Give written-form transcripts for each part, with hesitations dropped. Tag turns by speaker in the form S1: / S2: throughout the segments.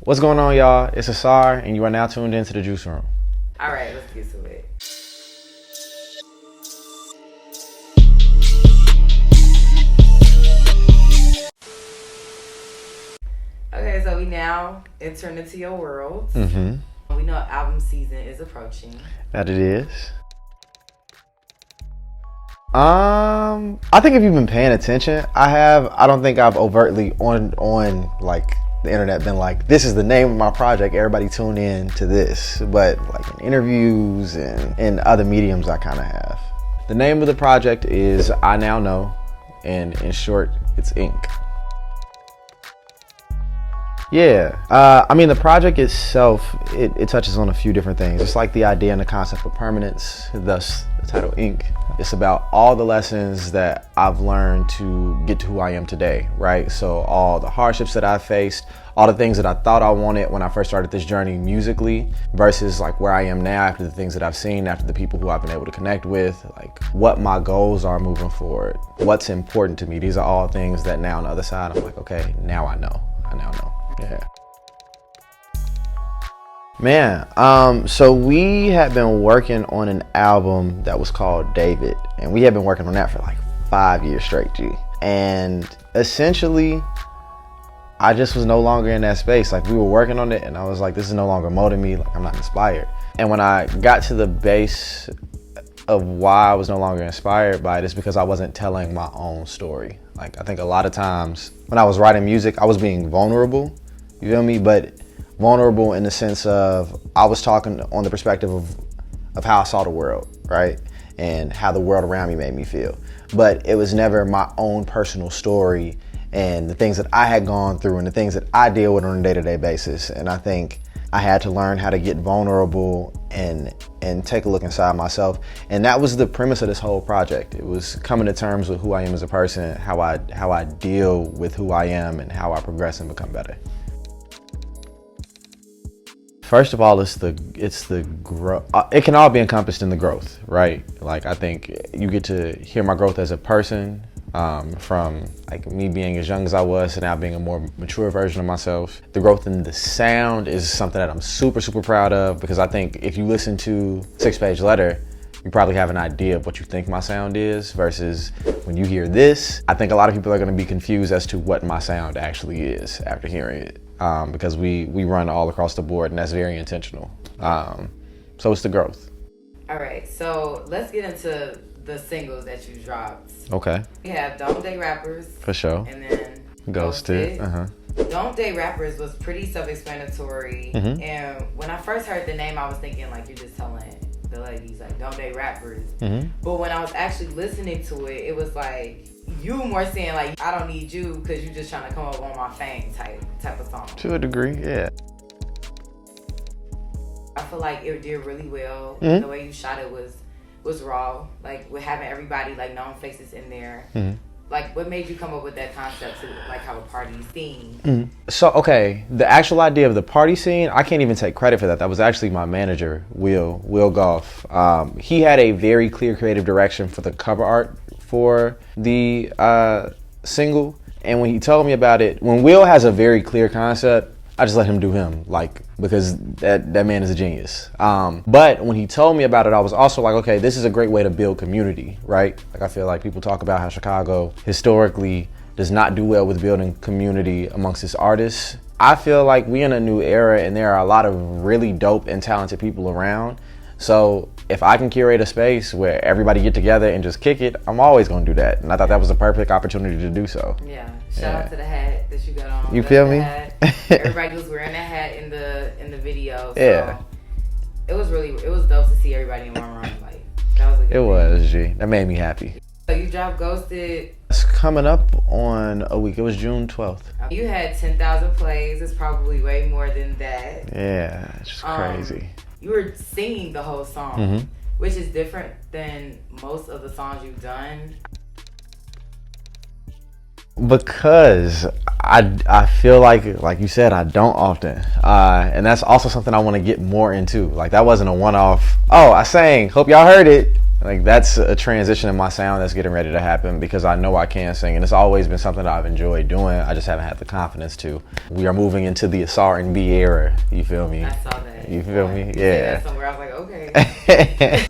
S1: What's going on, y'all? It's Ausar, and you are now tuned into the Juice Room.
S2: All right, let's get to it. Okay, so we now enter into your world.
S1: Mm-hmm.
S2: We know album season is approaching.
S1: That it is. I think if you've been paying attention, I don't think I've overtly on like the internet been like, this is the name of my project, everybody tune in to this. But like in interviews and in other mediums, I kind of have. The name of the project is I Now Know, and in short, it's Ink. Yeah, I mean, the project itself, it touches on a few different things. It's like the idea and the concept of permanence, thus the title Ink. It's about all the lessons that I've learned to get to who I am today, right? So all the hardships that I faced, all the things that I thought I wanted when I first started this journey musically versus like where I am now after the things that I've seen, after the people who I've been able to connect with, like what my goals are moving forward, what's important to me. These are all things that now on the other side, I'm like, okay, now I know. I now know. Yeah. Man, so we had been working on an album that was called David, and we had been working on that for like 5 years straight, G. And essentially, I just was no longer in that space. Like, we were working on it, and I was like, this is no longer molding me. Like, I'm not inspired. And when I got to the base of why I was no longer inspired by it, it's because I wasn't telling my own story. Like, I think a lot of times when I was writing music, I was being vulnerable. You feel me? But vulnerable in the sense of I was talking on the perspective of how I saw the world, right? And how the world around me made me feel. But it was never my own personal story and the things that I had gone through and the things that I deal with on a day-to-day basis. And I think I had to learn how to get vulnerable and take a look inside myself. And that was the premise of this whole project. It was coming to terms with who I am as a person, how I deal with who I am, and how I progress and become better. First of all, it's the growth. It can all be encompassed in the growth, right? Like, I think you get to hear my growth as a person, from like me being as young as I was to now being a more mature version of myself. The growth in the sound is something that I'm super, super proud of, because I think if you listen to 6-Page Letter, you probably have an idea of what you think my sound is versus when you hear this. I think a lot of people are going to be confused as to what my sound actually is after hearing it. Because we run all across the board, and that's very intentional. So it's the growth.
S2: All right, so let's get into the singles that you dropped.
S1: Okay.
S2: We have Don't Date Rappers.
S1: For sure.
S2: And then
S1: Ghosted.
S2: Don't Date Rappers was pretty self-explanatory.
S1: Mm-hmm.
S2: And when I first heard the name, I was thinking like you're just telling the ladies like don't date rappers.
S1: Mm-hmm.
S2: But when I was actually listening to it, it was like you more saying like I don't need you because you're just trying to come up on my fame type of song.
S1: To a degree, yeah.
S2: I feel like it did really well.
S1: Mm-hmm.
S2: The way you shot it was raw. Like with having everybody like known faces in there.
S1: Mm-hmm.
S2: Like what made you come up with that concept to like have a party scene?
S1: Mm-hmm. So okay, the actual idea of the party scene, I can't even take credit for that. That was actually my manager, Will Goff. He had a very clear creative direction for the cover art for the single. And when he told me about it, when Will has a very clear concept, I just let him do him, like, because that man is a genius. But when he told me about it, I was also like, okay, this is a great way to build community, right? Like, I feel like people talk about how Chicago historically does not do well with building community amongst its artists. I feel like we in a new era, and there are a lot of really dope and talented people around. So if I can curate a space where everybody get together and just kick it, I'm always gonna do that. And I thought that was the perfect opportunity to do so.
S2: Yeah. Shout out to the hat that you got on.
S1: You feel me?
S2: Everybody was wearing that hat in the video. So
S1: Yeah.
S2: It was dope to see everybody in one room. Like that was a good
S1: It was, G. That made me happy.
S2: So you dropped Ghosted.
S1: It's coming up on a week. It was June 12th.
S2: You had 10,000 plays. It's probably way more than that.
S1: Yeah, it's just crazy.
S2: You were singing the whole song,
S1: Mm-hmm.
S2: which is different than most of the songs you've done.
S1: Because I feel like you said, I don't often. And that's also something I want to get more into. Like, that wasn't a one-off, oh, I sang, hope y'all heard it. Like that's a transition in my sound that's getting ready to happen because I know I can sing, and it's always been something that I've enjoyed doing. I just haven't had the confidence to. We are moving into the Ausar and B era. You feel me?
S2: I saw that.
S1: You feel me?
S2: You
S1: Yeah.
S2: that somewhere. I was like, okay.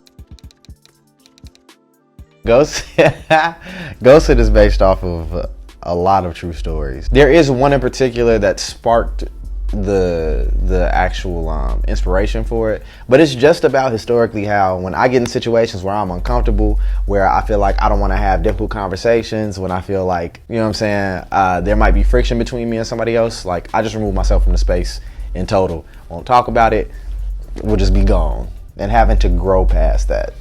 S1: Ghosted is based off of a lot of true stories. There is one in particular that sparked the actual inspiration for it, but it's just about historically how when I get in situations where I'm uncomfortable, where I feel like I don't want to have difficult conversations, when I feel like, you know what I'm saying, there might be friction between me and somebody else, like I just remove myself from the space in total. Won't talk about it, we'll just be gone, and having to grow past that.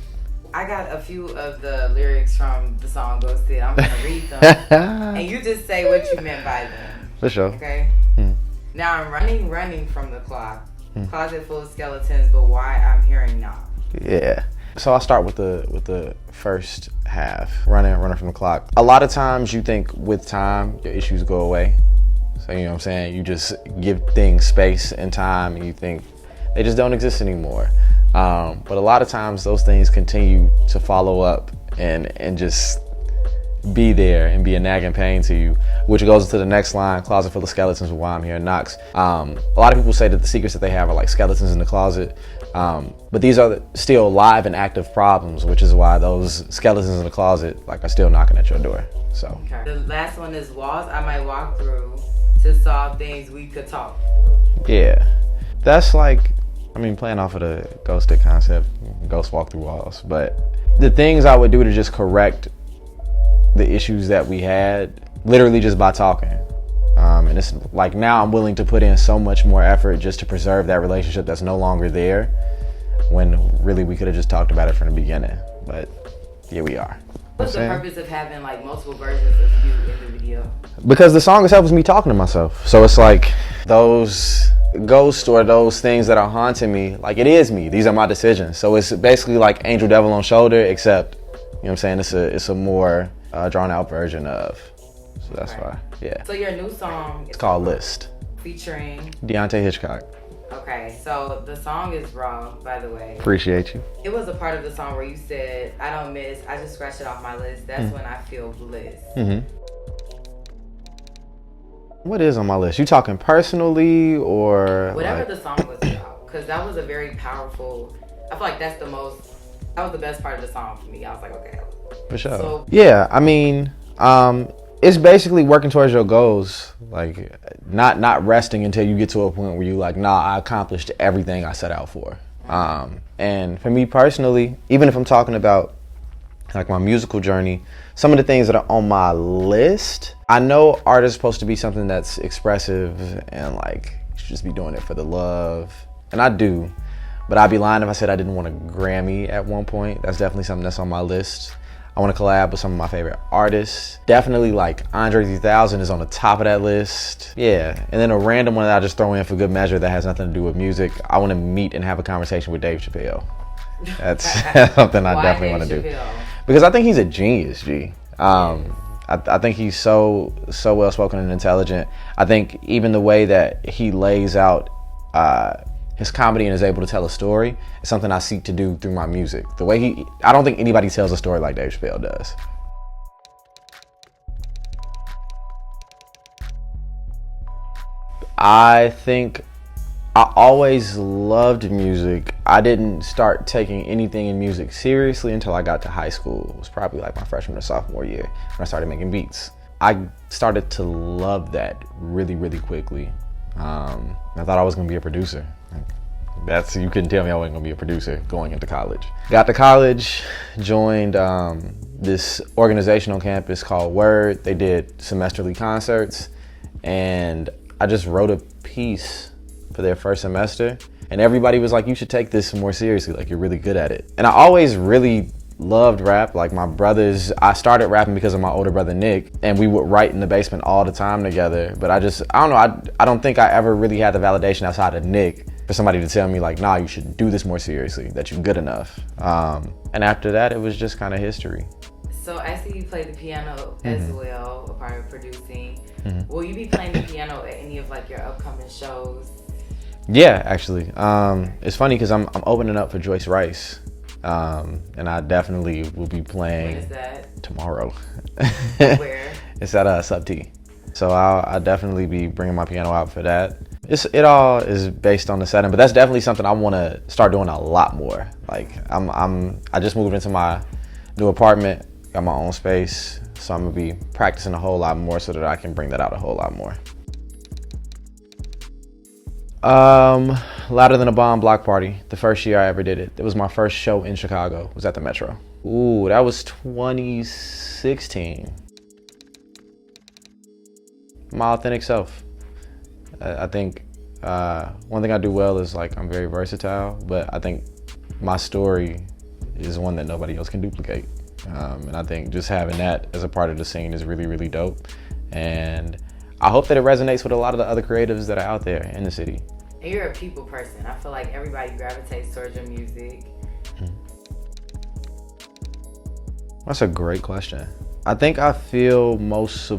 S2: I got a few of the lyrics from the song Ghosted. I'm gonna read them and you just say what you meant by them.
S1: For sure.
S2: Okay. Now I'm running from the clock. Closet full of skeletons, but why I'm hearing knock.
S1: Yeah. So I'll start with the first half. Running from the clock. A lot of times you think with time your issues go away. So you know what I'm saying? You just give things space and time and you think they just don't exist anymore. But a lot of times those things continue to follow up and just be there and be a nagging pain to you, which goes into the next line, closet full of skeletons, why I'm hearing knocks. A lot of people say that the secrets that they have are like skeletons in the closet, but these are still live and active problems, which is why those skeletons in the closet like are still knocking at your door. So
S2: okay. The last one is walls I might walk through to solve things we could talk.
S1: Yeah, that's like, I mean, playing off of the ghosted concept, ghosts walk through walls, but the things I would do to just correct the issues that we had, literally just by talking. And it's like now I'm willing to put in so much more effort just to preserve that relationship that's no longer there, when really we could have just talked about it from the beginning. But here we are.
S2: What's the purpose of having like multiple versions of you in the video?
S1: Because the song itself is me talking to myself. So it's like those ghosts or those things that are haunting me, like it is me. These are my decisions. So it's basically like Angel Devil on Shoulder, except, you know what I'm saying, it's a more drawn out version of. So that's why, yeah.
S2: So your new song
S1: it's called List.
S2: Featuring
S1: Deontay Hitchcock.
S2: Okay, so the song is raw, by the way.
S1: Appreciate you.
S2: It was a part of the song where you said, I don't miss, I just scratched it off my list. That's when I feel bliss.
S1: What is on my list? You talking personally or
S2: whatever
S1: like...
S2: the song was about? Because that was a very powerful, I feel like that was the best part of the song for me. I was like, okay.
S1: For sure.
S2: So,
S1: yeah, I mean, it's basically working towards your goals, like not resting until you get to a point where you like, nah, I accomplished everything I set out for. And for me personally, even if I'm talking about like my musical journey, some of the things that are on my list, I know art is supposed to be something that's expressive and like you should just be doing it for the love, and I do, but I'd be lying if I said I didn't want a Grammy at one point. That's definitely something that's on my list. I want to collab with some of my favorite artists. Definitely like Andre 3000 is on the top of that list. Yeah, and then a random one that I just throw in for good measure that has nothing to do with music. I want to meet and have a conversation with Dave Chappelle. That's something I definitely want to do. Because I think he's a genius, G. I think he's so well spoken and intelligent. I think even the way that he lays out his comedy and is able to tell a story is something I seek to do through my music. The way I don't think anybody tells a story like Dave Chappelle does. I think I always loved music. I didn't start taking anything in music seriously until I got to high school. It was probably like my freshman or sophomore year when I started making beats. I started to love that really, really quickly. I thought I was gonna be a producer. You couldn't tell me I wasn't gonna be a producer going into college. Got to college, joined this organization on campus called Word. They did semesterly concerts, and I just wrote a piece for their first semester, and everybody was like, you should take this more seriously, like you're really good at it. And I always really loved rap. Like my brothers, I started rapping because of my older brother Nick, and we would write in the basement all the time together. But I don't know, I don't think I ever really had the validation outside of Nick for somebody to tell me like, nah, you should do this more seriously, that you're good enough. And after that, it was just kind of history.
S2: So I see you play the piano as well, a part of producing. Will you be playing the piano at any of like your upcoming shows?
S1: Yeah, actually. It's funny because I'm opening up for Joyce Rice And I definitely will be playing.
S2: When is that?
S1: Tomorrow.
S2: Where?
S1: It's at Sub T. So I'll definitely be bringing my piano out for that. It all is based on the setting, but that's definitely something I want to start doing a lot more. Like I just moved into my new apartment, got my own space, so I'm gonna be practicing a whole lot more so that I can bring that out a whole lot more. Louder Than a Bomb block party. The first year I ever did it. It was my first show in Chicago. It was at the Metro. Ooh, that was 2016. My authentic self. I think one thing I do well is like I'm very versatile, but I think my story is one that nobody else can duplicate. And I think just having that as a part of the scene is really, really dope. And I hope that it resonates with a lot of the other creatives that are out there in the city.
S2: And you're a people person. I feel like everybody gravitates towards your music.
S1: That's a great question. I think I feel most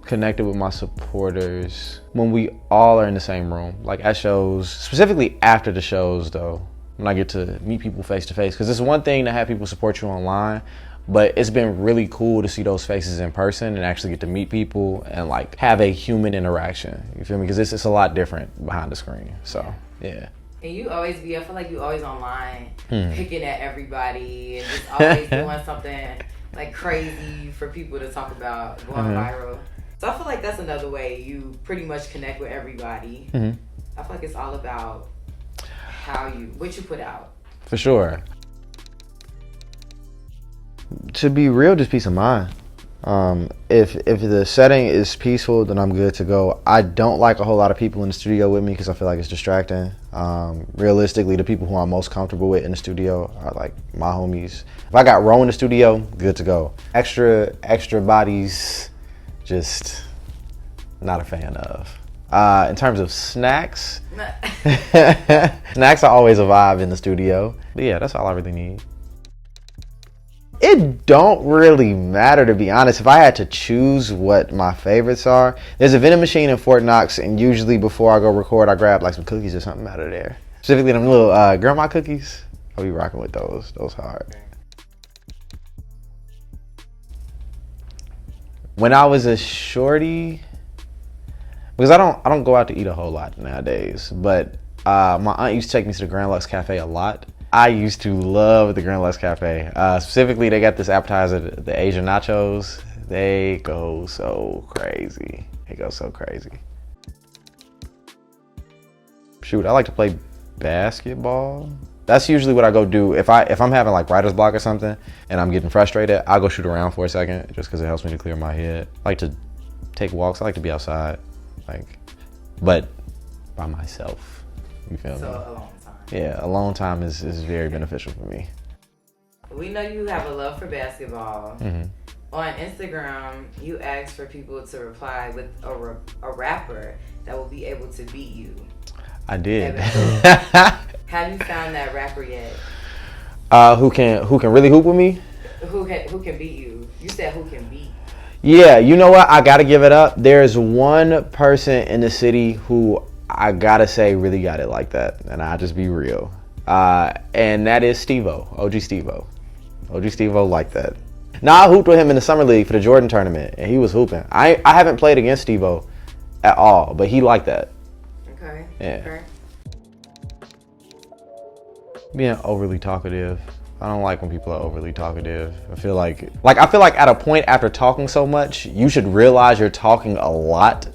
S1: connected with my supporters when we all are in the same room, like at shows, specifically after the shows though, when I get to meet people face to face. Because it's one thing to have people support you online, but it's been really cool to see those faces in person and actually get to meet people and like have a human interaction. You feel me? Because it's a lot different behind the screen. So yeah.
S2: And you always I feel like you always online picking at everybody and just always doing something like crazy for people to talk about, going viral. So I feel like that's another way you pretty much connect with everybody. I feel like it's all about what you put out.
S1: For sure. To be real, just peace of mind. If the setting is peaceful, then I'm good to go. I don't like a whole lot of people in the studio with me because I feel like it's distracting. Realistically, the people who I'm most comfortable with in the studio are like my homies. If I got Ro in the studio, good to go. Extra bodies, just not a fan of. In terms of snacks, snacks are always a vibe in the studio. But yeah, that's all I really need. It don't really matter, to be honest. If I had to choose what my favorites are, there's a vending machine in Fort Knox, and usually before I go record, I grab like some cookies or something out of there. Specifically them little grandma cookies. I'll be rocking with those. Those hard. When I was a shorty, because I don't go out to eat a whole lot nowadays, but my aunt used to take me to the Grand Lux Cafe a lot. I used to love the Grand Lux Cafe. Specifically, they got this appetizer, the Asian nachos. They go so crazy. Shoot, I like to play basketball. That's usually what I go do. If I'm having like writer's block or something and I'm getting frustrated, I'll go shoot around for a second just because it helps me to clear my head. I like to take walks. I like to be outside, but by myself. You feel me?
S2: So alone time.
S1: Yeah, alone time is very beneficial for me.
S2: We know you have a love for basketball. On Instagram, you asked for people to reply with a rapper that will be able to beat you.
S1: I did.
S2: Have you found that rapper yet?
S1: Who can really hoop with me?
S2: Who can beat you? You said who can beat.
S1: Yeah, you know what? I gotta give it up. There's one person in the city who I gotta say really got it like that, and I'll just be real. And that is Steve-O, OG Steve-O. OG Steve-O like that. Now I hooped with him in the summer league for the Jordan tournament, and he was hooping. I haven't played against Steve-O at all, but he liked that.
S2: Okay.
S1: Yeah.
S2: Okay.
S1: Being overly talkative. I don't like when people are overly talkative. I feel like at a point after talking so much, you should realize you're talking a lot,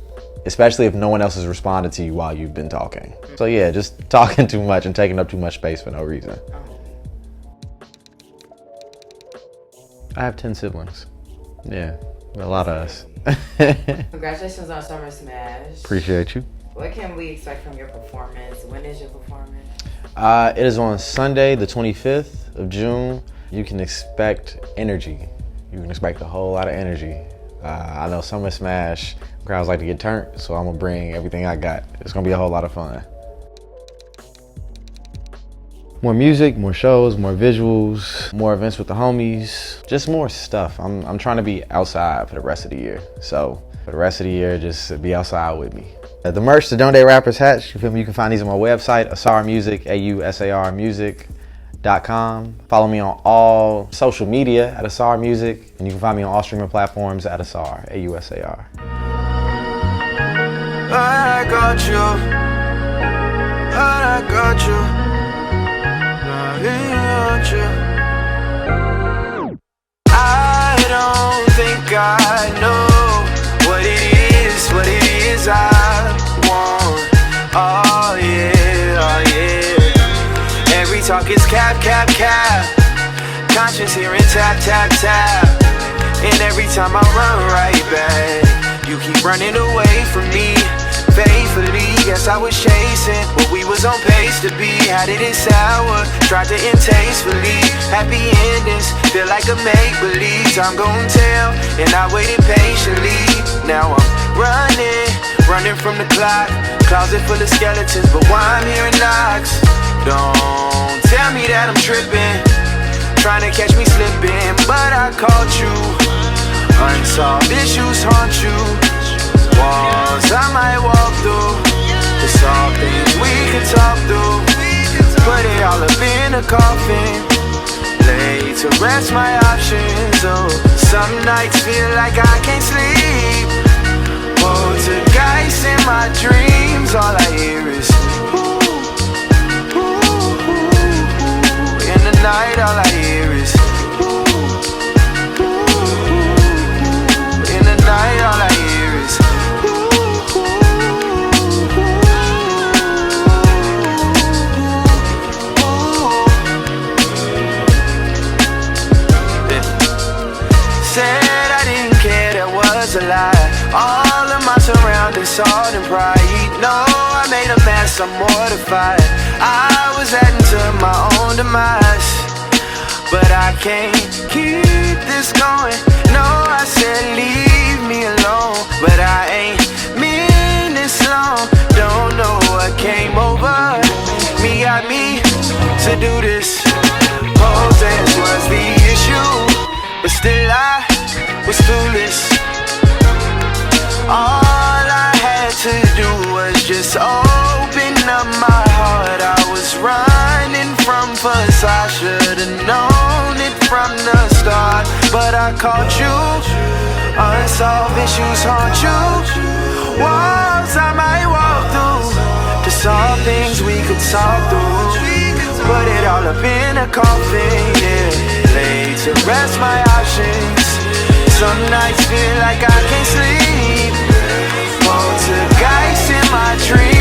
S1: especially if no one else has responded to you while you've been talking. So yeah, just talking too much and taking up too much space for no reason. I have 10 siblings. Yeah, a lot of us.
S2: Congratulations on Summer Smash.
S1: Appreciate you.
S2: What can we expect from your performance? When is your performance?
S1: It is on Sunday, the 25th of June. You can expect energy. You can expect a whole lot of energy. I know Summer Smash crowds like to get turned, so I'm gonna bring everything I got. It's gonna be a whole lot of fun. More music, more shows, more visuals, more events with the homies, just more stuff. I'm trying to be outside for the rest of the year. So for the rest of the year, just be outside with me. The merch, the Don't Date Rappers hats, you feel me? You can find these on my website, Ausar Music, AUSAR Music. ausarmusic.com. Follow me on all social media at Ausar Music, and you can find me on all streaming platforms at Ausar, AUSAR.
S3: I got you. I got you. I don't think I know what it is I want. Oh yeah, oh yeah. Every talk is cap. Conscience hearing tap. And every time I run right back, you keep running away from me. Faithfully, guess I was chasing what we was on pace to be. Had it in sour, tried to end tastefully. Happy endings, feel like a make-believe. Time gon' tell, and I waited patiently. Now I'm running from the clock. Closet full of skeletons, but why I'm hearing knocks? Don't tell me that I'm tripping, trying to catch me slipping, but I caught you. Unsolved issues haunt you. Walls I might walk through, the soft things we can talk through. Put it all up in a coffin, lay to rest my options. Oh, some nights feel like I can't sleep. Poltergeist in my dreams, all I hear is ooh, ooh, ooh, ooh. In the night all I hear is ooh, ooh, ooh. In the night all I hear is said I didn't care, that was a lie. All of my surroundings salt and pride. No, I made a mess, I'm mortified. I was heading to my own demise, but I can't keep this going. No, I said leave me alone, but I ain't mean this long. Don't know what came over me, got me to do this. Poses was the issue, but still I was clueless. All I had to do was just open up my heart. I was running from facade, should've known it from the start, but I caught you. Unsolved issues haunt you. Walls I might walk through, to solve things we could talk through. Put it all up in a coffin, yeah. Lay to rest my options. Some nights feel like I can't sleep. Poltergeist in my dreams.